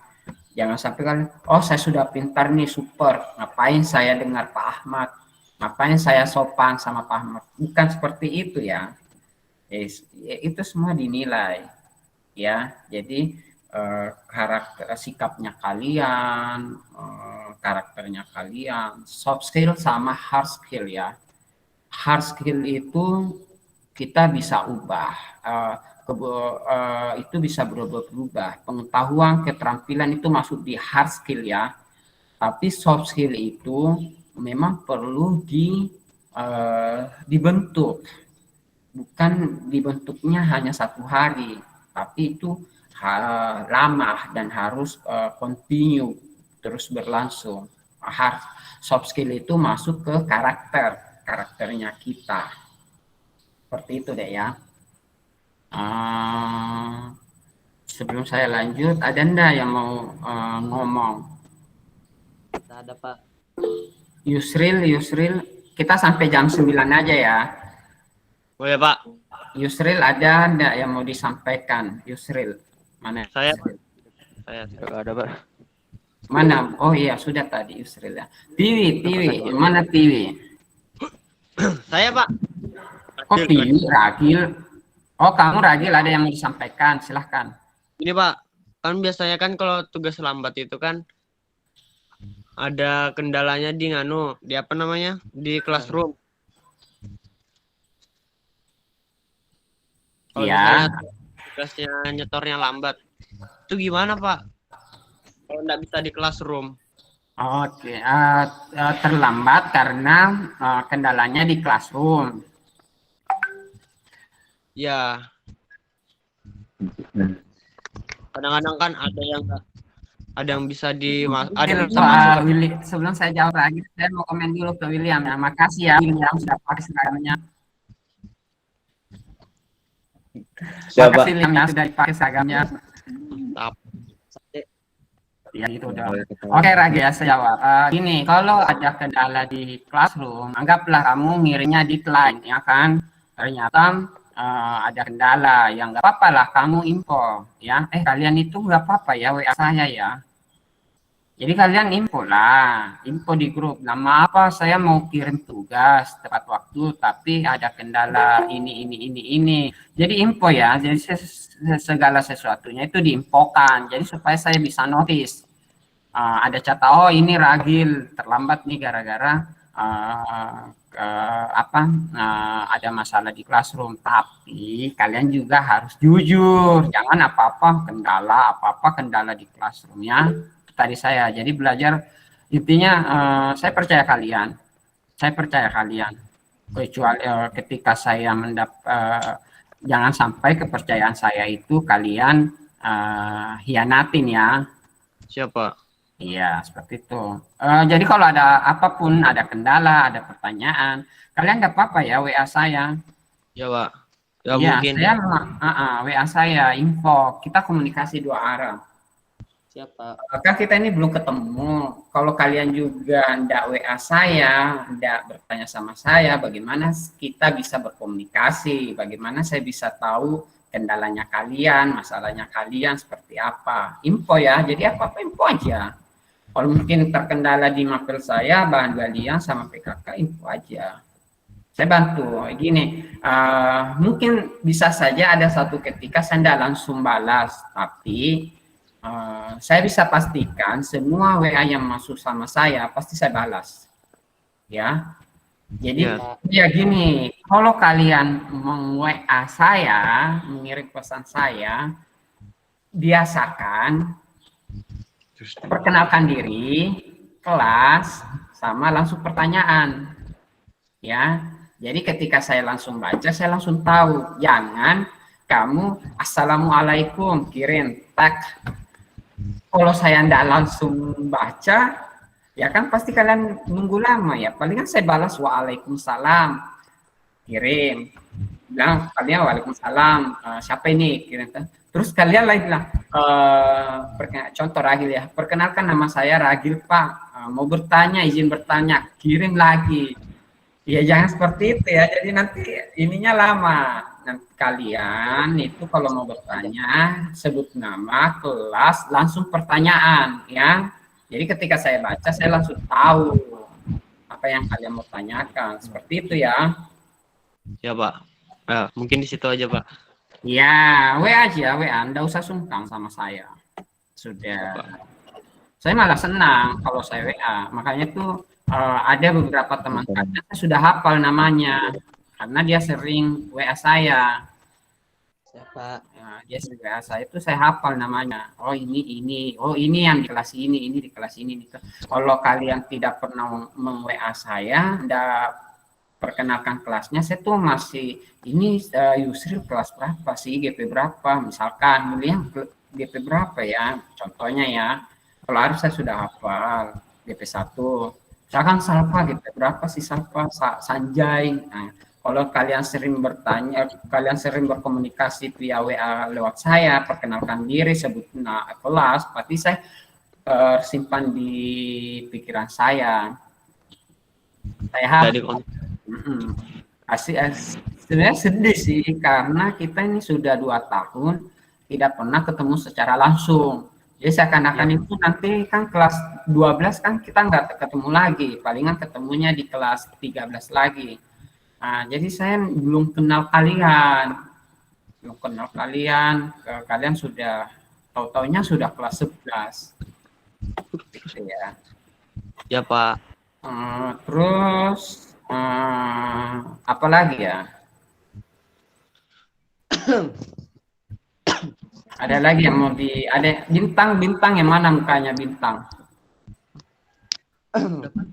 Jangan sampai kan, oh saya sudah pintar nih, super. Ngapain saya dengar Pak Ahmad? Ngapain saya sopan sama Pak Ahmad? Bukan seperti itu ya. Itu semua dinilai, ya. Jadi karakter sikapnya kalian, karakternya kalian, soft skill sama hard skill ya. Hard skill itu kita bisa ubah, itu bisa berubah. Pengetahuan, keterampilan itu masuk di hard skill ya. Tapi soft skill itu memang perlu dibentuk. Bukan dibentuknya hanya 1 hari, tapi itu lama dan harus continue, terus berlangsung. Soft skill itu masuk ke karakternya kita. Seperti itu deh ya. Sebelum saya lanjut, ada enggak yang mau ngomong? Tidak ada, Pak. Yusril, kita sampai jam 9 aja ya. Boleh, Pak. Yusril, ada enggak yang mau disampaikan? Yusril, mana? Saya, Pak. Saya. Nggak ada, Pak. Mana? Oh iya, sudah tadi Yusril ya. Tiwi, mana Tiwi? Saya, Pak. Oh, Tiwi, Ragil. Oh, kamu Ragil, ada yang mau disampaikan? Silahkan. Ini, Pak. Kan biasanya kan kalau tugas lambat itu kan ada kendalanya di apa namanya? Di classroom. Kalau Iya. misalnya tugasnya nyetornya lambat, itu gimana, Pak? Kalau nggak bisa di classroom. Oke, terlambat karena kendalanya di classroom. Ya. Kadang-kadang kan ada yang bisa Willy, sebelum saya jawab lagi, saya mau komen dulu ke William ya. Makasih ya William sudah pakai seragamnya. Siapa? Makasih William yang sudah dipakai seragamnya. Mantap. Ya gitu udah. Oke Ragi ya saya jawab. Gini, kalau ada kendala di classroom, anggaplah kamu ngirimnya di line ya kan. Ternyata ada kendala, yang nggak apa-apa lah kamu info ya. Kalian itu nggak apa-apa ya WA saya ya. Jadi kalian info lah, info di grup. Nama apa saya mau kirim tugas tepat waktu, tapi ada kendala ini. Jadi info ya. Jadi segala sesuatunya itu diinfokan. Jadi supaya saya bisa notice. Ada catat, oh ini Ragil terlambat nih gara-gara ada masalah di classroom. Tapi kalian juga harus jujur. Jangan apa-apa kendala di classroom ya. Tadi saya jadi belajar intinya saya percaya kalian kecuali ketika saya jangan sampai kepercayaan saya itu kalian hianatin ya. Siapa? Iya, seperti itu. Jadi kalau ada apapun, ada kendala, ada pertanyaan, kalian nggak apa-apa ya WA saya. Ya, Pak. Ya Iya, mungkin. saya WA saya, info. Kita komunikasi dua arah. Siapa? Kan kita ini belum ketemu. Kalau kalian juga ndak WA saya, ndak bertanya sama saya, bagaimana kita bisa berkomunikasi? Bagaimana saya bisa tahu kendalanya kalian, masalahnya kalian seperti apa? Info ya, jadi apa-apa info aja. Kalau mungkin terkendala di mapel saya, bahan galian sama PKK, info aja. Saya bantu. Gini, mungkin bisa saja ada satu ketika saya tidak langsung balas, tapi saya bisa pastikan semua WA yang masuk sama saya pasti saya balas. Ya. Jadi ya gini, kalau kalian meng-WA saya, mengirim pesan saya, biasakan perkenalkan diri, kelas, sama langsung pertanyaan. Ya. Jadi ketika saya langsung baca, saya langsung tahu. Jangan kamu assalamualaikum kirim tag. Kalau saya tidak langsung baca, ya kan pasti kalian nunggu lama ya. Palingan saya balas waalaikumsalam, kirim. Bilang kalian waalaikumsalam, siapa ini? Kirim. Terus kalian lagi lah, contoh Ragil ya. Perkenalkan nama saya Ragil Pak. Mau bertanya, izin bertanya, kirim lagi. Ya jangan seperti itu ya. Jadi nanti ininya lama. Nanti kalian itu kalau mau bertanya sebut nama, kelas, langsung pertanyaan ya. Jadi ketika saya baca saya langsung tahu apa yang kalian mau tanyakan. Seperti itu ya. Ya, Pak. Mungkin di situ aja, Pak. Ya, WA aja, WA. Anda usah sungkan sama saya. Sudah. Saya malah senang kalau saya WA. Makanya tuh ada beberapa teman kalian sudah hafal namanya karena dia sering WA saya. Siapa? Dia sering WA saya itu saya hafal namanya. Oh ini, oh ini yang di kelas ini di kelas ini. Kalau kalian tidak pernah meng-WA saya, ndak perkenalkan kelasnya, saya tuh masih ini Yusril kelas berapa sih, GP berapa, misalkan William GP berapa ya, contohnya ya. Kalau harus saya sudah hafal GP 1. Misalkan Salva gitu, berapa sih Salva, Sanjay. Nah, kalau kalian sering bertanya, kalian sering berkomunikasi via WA lewat saya, perkenalkan diri, sebut kelas, pasti saya simpan di pikiran saya. Saya hafal. Sebenarnya sedih sih, karena kita ini sudah 2 tahun tidak pernah ketemu secara langsung. Jadi seakan-akan itu nanti kan kelas 12 kan kita nggak ketemu lagi, palingan ketemunya di kelas 13 lagi. Nah, jadi saya belum kenal kalian, kalian sudah tahu-taunya sudah kelas 11. Gitu ya. Ya, Pak. Terus apa lagi ya? Ada lagi yang mau ada bintang yang mana mukanya bintang?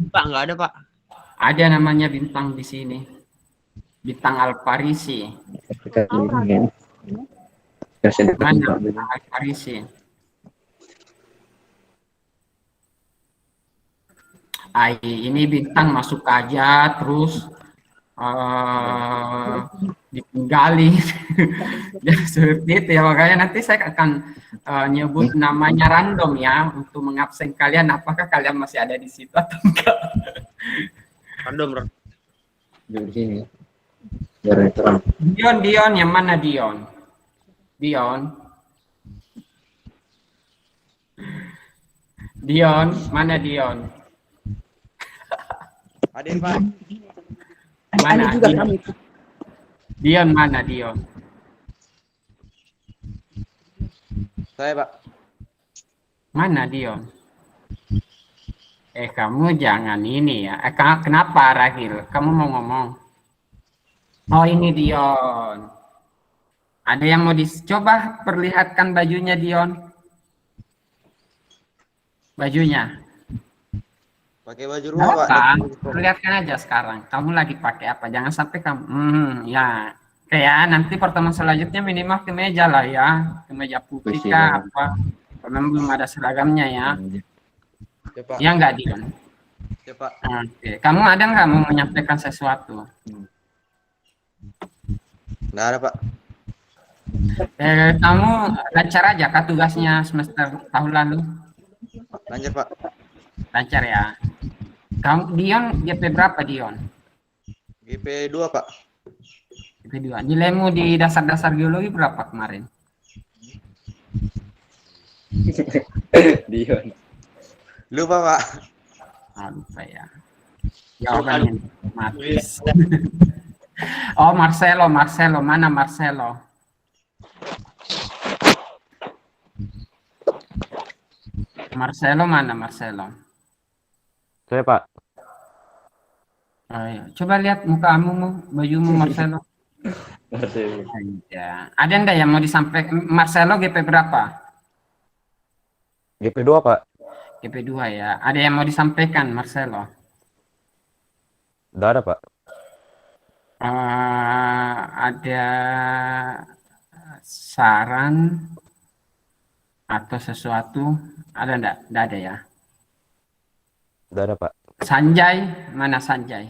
Pak, nggak ada, Pak. Ada namanya bintang di sini. Bintang Alfarisi. Mana bintang Alfarisi? Ini bintang masuk aja terus ditinggali. Ya, seperti itu ya, makanya nanti saya akan nyebut namanya random ya untuk mengabsen kalian, apakah kalian masih ada di situ atau enggak. Random. Di sini. Biar terang. Dion yang mana Dion? Dion, mana Dion? Hadir, Pak. Mana Ada juga Dion? kami. Dion mana Dion? Saya, Pak. Mana Dion? Kamu jangan ini ya. Kenapa Rahil? Kamu mau ngomong? Oh ini Dion. Ada yang mau dicoba perlihatkan bajunya Dion? Bajunya. Pakai baju Nggak rumah, Pak. apa, perlihatkan aja sekarang. Kamu lagi pakai apa? Jangan sampai kamu. Ya. Ya, nanti pertemuan selanjutnya minimal ke meja lah ya, ke meja putih Puisi kah lah. apa. Memang belum ada seragamnya ya. Ya Pak. Ya enggak Dion? Ya Pak. Oke, kamu ada nggak mau menyampaikan sesuatu? Nggak ada Pak. Kamu lancar aja kah tugasnya semester tahun lalu? Lanjut Pak. Lancar ya. Kamu Dion GP berapa Dion? GP 2 Pak. GP 2. Nilaimu di dasar-dasar geologi berapa kemarin? Dion. Lupa Pak. Oh, lupa ya. Jawabannya matis. Oh, Marcelo, mana Marcelo? Marcelo mana Marcelo? Saya Pak. Oh, iya. Coba lihat mukamu, bajumu Marcelo. Marcelo. Ya. Ada enggak yang mau disampaikan? Marcelo GP berapa? GP 2 Pak. GP 2 ya. Ada yang mau disampaikan Marcelo? Udah ada Pak. Ada saran atau sesuatu? Ada enggak? Enggak ada ya. Udah ada Pak. Sanjay, mana Sanjay?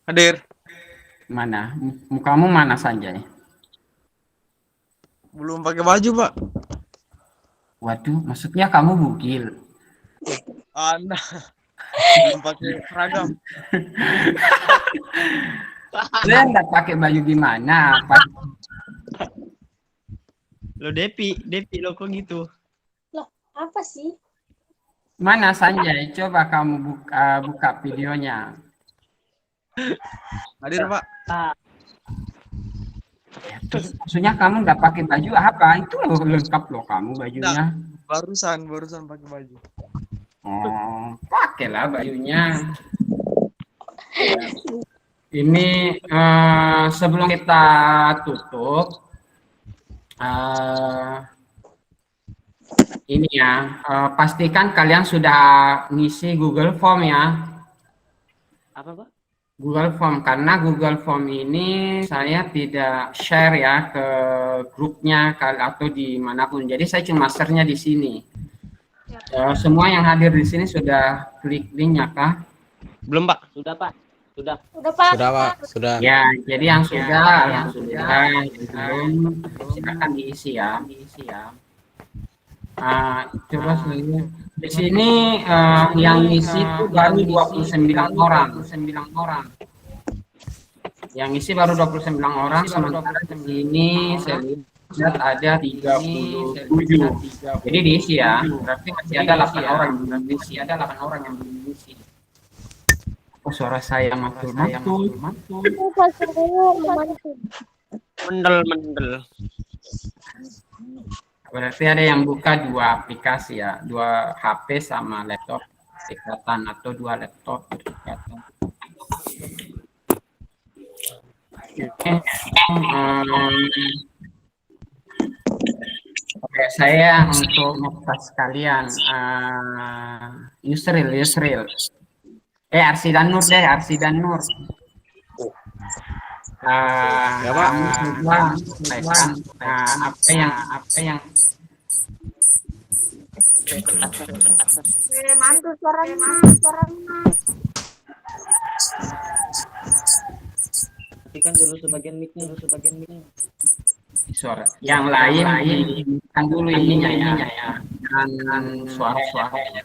Hadir. Mana? Mukamu mana Sanjay? Belum pakai baju Pak. Waduh, maksudnya kamu bugil. Anda belum pakai seragam. Saya enggak pakai baju gimana? Lo Depi lo kok gitu. Apa sih? Mana Sanjay? Coba kamu buka videonya. Hadir Pak. Terus, maksudnya kamu nggak pakai baju apa? Itu loh lengkap loh kamu bajunya. Barusan pakai baju. Oh, pakailah bajunya. Ini sebelum kita tutup, ini ya, pastikan kalian sudah ngisi Google Form ya. Apa Pak? Google Form, karena Google Form ini saya tidak share ya ke grupnya atau dimanapun. Jadi saya cuma share-nya di sini. Semua yang hadir di sini sudah klik linknya kah? Belum Pak. Sudah Pak. Sudah. Udah Pak. Sudah Pak. Sudah. Ya, jadi yang sudah, yang belum silakan diisi ya. Coba di sini yang ngisi itu baru 29 orang. Yang ngisi baru 29 orang, sementara di sini saya lihat ada 37. Jadi diisi ya. Berarti masih ada 8 orang yang belum diisi. Oh, suara saya mantul. Mendel. Berarti ada yang buka 2 aplikasi ya, 2 HP sama laptop berdekatan atau 2 laptop berdekatan. Oke, saya untuk ngepas kalian Yusril. Arsi dan Nur. Kamu coba sampaikan apa yang Mantul suaranya. Matikan dulu sebagian mic-nya. suara yang lain kan dulu ininya ya dengan suara ya.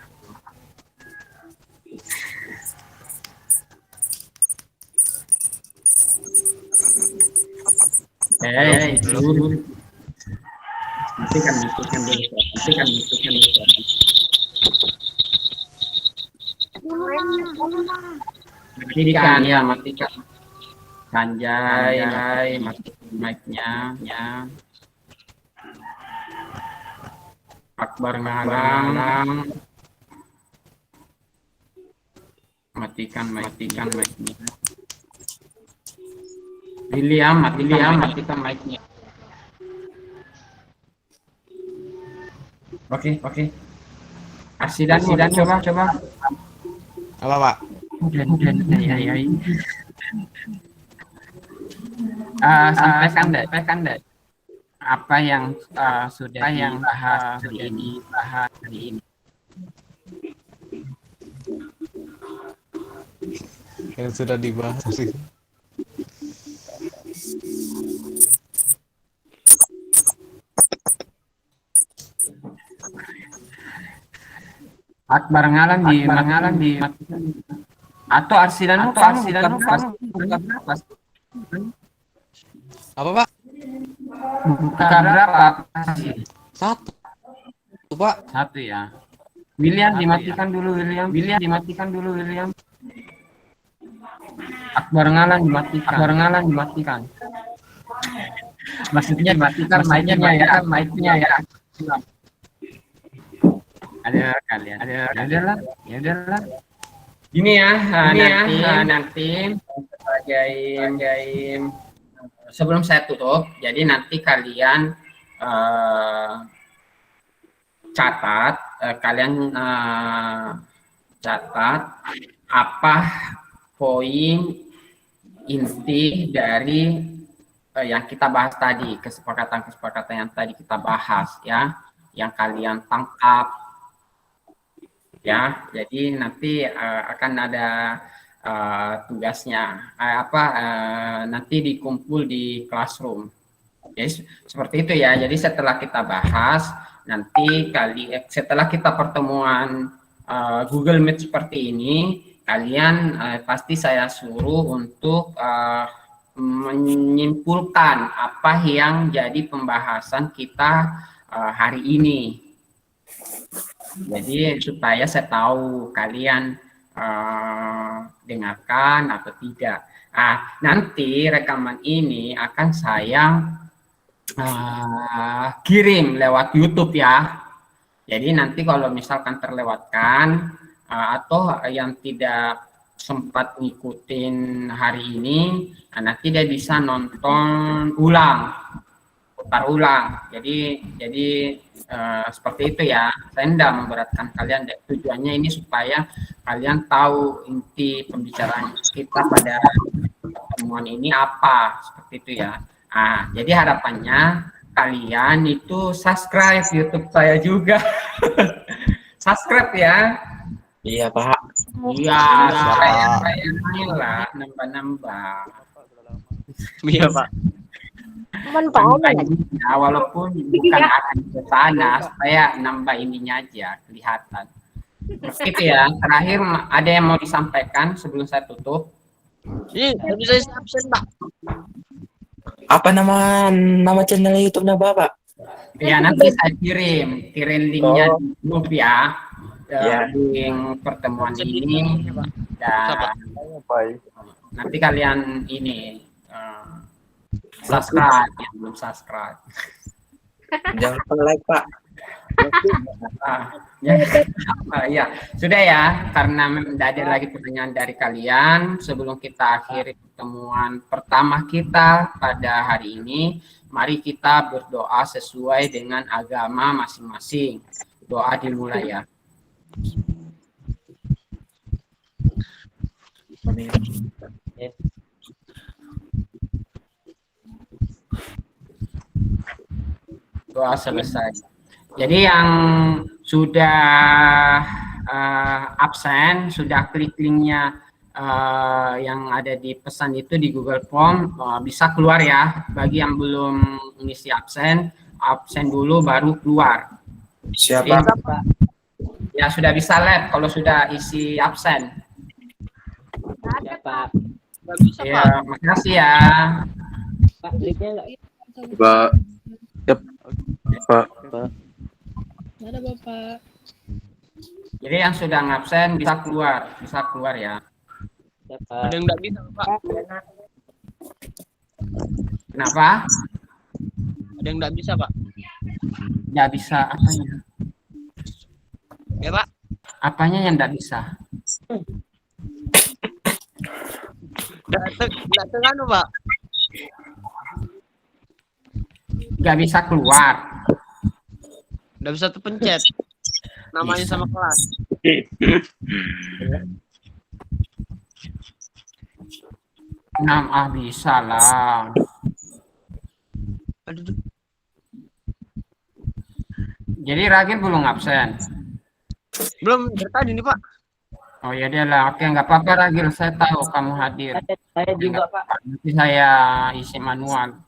Dulu. Matikan dulu. Matikan. Sanjay, matikan mic-nya ya. Akbar ngalang. Matikan mic-nya. William, matikan mic-nya. Oke. Arsidan coba. Apa Pak? Sampaikan deh apa yang sudah dibahas hari ini. Yang sudah dibahas. Akbar ngalan di atau arsidan buka berapa? Apa, Pak? Buka berapa? Satu, Pak. Satu ya. William dimatikan dulu William. Akbar ngalan dimatikan. Maksudnya dimatikan mic-nya ya. Ada kalian. Ada lah. Ini ya, nanti sebagai sebelum saya tutup, jadi nanti kalian catat apa poin inti dari yang kita bahas tadi, kesepakatan yang tadi kita bahas ya, yang kalian tangkap. Ya, jadi nanti akan ada tugasnya nanti dikumpul di classroom. Jadi seperti itu ya. Jadi setelah kita bahas, nanti setelah kita pertemuan Google Meet seperti ini, kalian pasti saya suruh untuk menyimpulkan apa yang jadi pembahasan kita hari ini. Jadi supaya saya tahu kalian dengarkan atau tidak. Nanti rekaman ini akan saya kirim lewat YouTube ya. Jadi nanti kalau misalkan terlewatkan atau yang tidak sempat ngikutin hari ini, nanti dia bisa nonton putar ulang. Jadi seperti itu ya. Saya tidak memberatkan kalian. Tujuannya ini supaya kalian tahu inti pembicaraan kita pada pertemuan ini apa, seperti itu ya. Jadi harapannya kalian itu subscribe YouTube saya juga. Subscribe ya. Iya, Pak. Iya, supaya nambah. Iya, Pak. Walaupun bukan akan ke sana, supaya nambah ininya aja kelihatan. Gitu ya. Terakhir ada yang mau disampaikan sebelum saya tutup? Ini bisa absen, Pak. Apa nama channel YouTube-nya Bapak? Ya nanti saya kirim linknya di grup ya. Link pertemuan ini dan nanti kalian ini subscribe yang belum subscribe. Jangan lupa like, Pak. Ya sudah ya, karena tidak ada lagi pertanyaan dari kalian. Sebelum kita akhiri pertemuan pertama kita pada hari ini, mari kita berdoa sesuai dengan agama masing-masing. Doa dimulai ya. Doa selesai. Jadi yang sudah absen, sudah klik linknya yang ada di pesan itu di Google Form, bisa keluar ya. Bagi yang belum mengisi absen dulu baru keluar. Siapa? Ya sudah bisa lab kalau sudah isi absen. Ya, Pak. Ya, makasih ya. Pak, linknya enggak? Pak. Yep. Pak. Ada Bapak. Jadi yang sudah ngabsen bisa keluar ya. Ya, Pak. Ada yang nggak bisa, Pak. Kenapa? Ada yang nggak bisa, Pak. Nggak bisa apanya? Ya, Pak. Apanya yang nggak bisa? Nggak terlalu, Pak. Nggak bisa keluar. Nggak bisa terpencet. Namanya Bisa. sama kelas. 6A bisa lah. Aduh, Jadi Ragil belum absen. belum dari tadi nih Pak. Oh ya dia lah. Oke, nggak apa-apa Ragil. Saya tahu kamu hadir. Saya juga Pak. Nanti saya isi manual.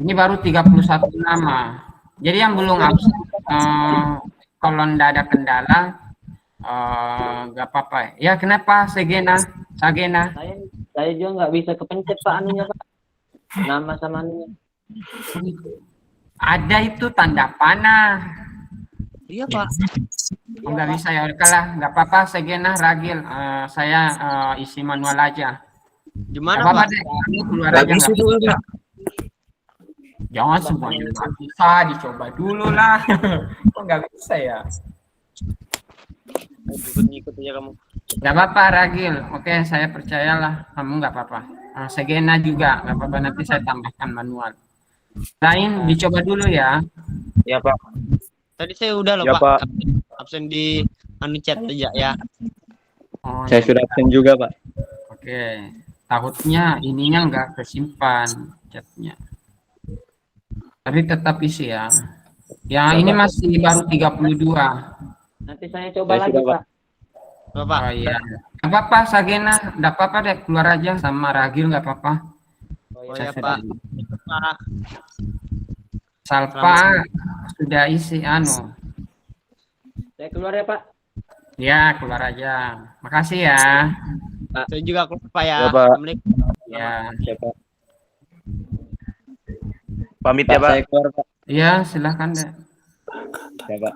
Ini baru 31 nama. Jadi yang belum absen, kalau ndak ada kendala, nggak apa-apa. Ya kenapa Sagena? Saya juga nggak bisa kepencet Pak anunya Pak. Nama sama anunya. Ada itu tanda panah. Iya Pak. Oh, nggak bisa ya. Kalah, nggak apa-apa Sagena, Ragil. Saya isi manual aja. Gimana Nggak apa-apa Pak? deh. Kamu keluar aja. Lagi nggak sih dulu, Pak. Jangan semuanya nggak bisa, dicoba dulu lah. Kok nggak bisa ya? Ikut-ikut aja kamu. Nggak apa-apa Ragil. Oke, saya percayalah. Kamu nggak apa-apa. Sagena juga nggak apa-apa. Nanti saya tambahkan manual. Lain dicoba dulu ya. Ya, Pak. Tadi saya udah loh Ya, Pak. Pak. Absen di anu chat aja ya. Oh, Saya ya. sudah absen juga, Pak. Oke. Takutnya ininya nggak kesimpan chatnya. Tapi tetap isi ya. Ya ini masih baru 32. Nanti saya coba Saya lagi sudah, Pak. Pak. Bapak. Oh iya. Nggak apa-apa Sagena. Nggak apa-apa deh. Keluar aja sama Ragil nggak apa-apa. Oh Saya ya sudah- Pak. Pak. Salpa sudah isi anu. Saya keluar ya Pak. Ya keluar aja. Makasih ya. Saya juga keluar Pak ya. Ya, Pak. Assalamualaikum. Ya. Ya, Pak. Pamit Pak, ya, Pak. saya keluar, Pak. Iya silahkan deh. Ya, Pak.